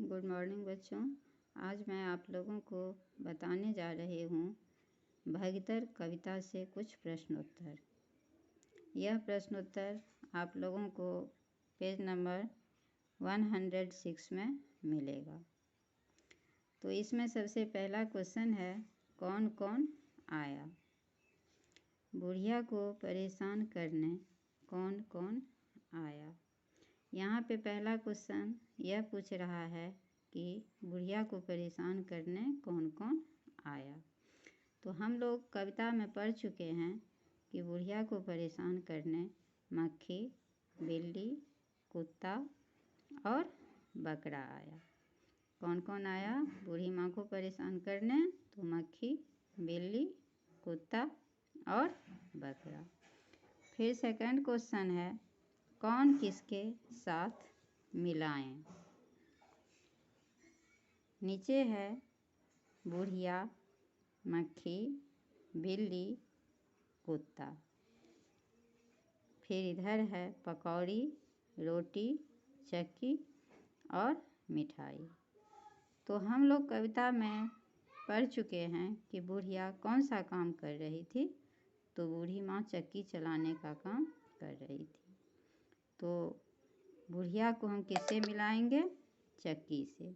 Good morning बच्चों। आज मैं आप लोगों को बताने जा रही हूँ भगीरथ कविता से कुछ प्रश्नोत्तर। यह प्रश्नोत्तर आप लोगों को पेज नंबर 106 में मिलेगा। तो इसमें सबसे पहला क्वेश्चन है, कौन कौन आया? बुढ़िया को परेशान करने कौन कौन आया? यहाँ पे पहला क्वेश्चन यह पूछ रहा है कि बुढ़िया को परेशान करने कौन कौन आया। तो हम लोग कविता में पढ़ चुके हैं कि बुढ़िया को परेशान करने मक्खी, बिल्ली, कुत्ता और बकरा आया। कौन कौन आया बूढ़ी माँ को परेशान करने? तो मक्खी, बिल्ली, कुत्ता और बकरा। फिर सेकंड क्वेश्चन है, कौन किसके साथ मिलाएं? नीचे है बुढ़िया, मक्खी, बिल्ली, कुत्ता। फिर इधर है पकौड़ी, रोटी, चक्की और मिठाई। तो हम लोग कविता में पढ़ चुके हैं कि बुढ़िया कौन सा काम कर रही थी? तो बूढ़ी माँ चक्की चलाने का काम कर रही थी। तो बुढ़िया को हम किससे मिलाएंगे? चक्की से।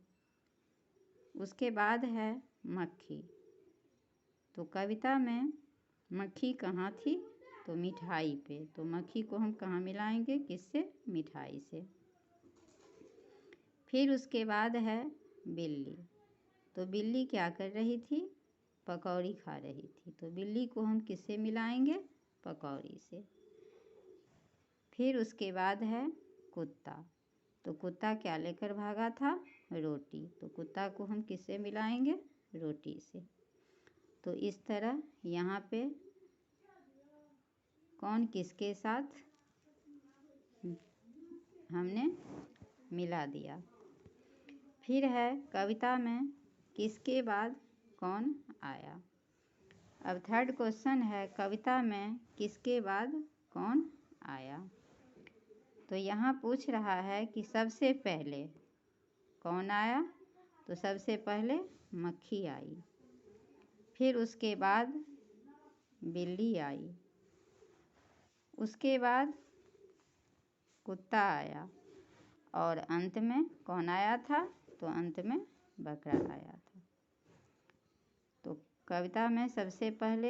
उसके बाद है मक्खी। तो कविता में मक्खी कहाँ थी? तो मिठाई पे। तो मक्खी को हम कहाँ मिलाएंगे? किससे? मिठाई से। फिर उसके बाद है बिल्ली। तो बिल्ली क्या कर रही थी? पकौड़ी खा रही थी। तो बिल्ली को हम किससे मिलाएंगे? पकौड़ी से। फिर उसके बाद है कुत्ता। तो कुत्ता क्या लेकर भागा था? रोटी। तो कुत्ता को हम किससे मिलाएंगे? रोटी से। तो इस तरह यहाँ पे कौन किसके साथ हमने मिला दिया। फिर है कविता में किसके बाद कौन आया। अब थर्ड क्वेश्चन है, कविता में किसके बाद कौन आया। तो यहाँ पूछ रहा है कि सबसे पहले कौन आया? तो सबसे पहले मक्खी आई। फिर उसके बाद बिल्ली आई। उसके बाद कुत्ता आया और अंत में कौन आया था? तो अंत में बकरा आया था। तो कविता में सबसे पहले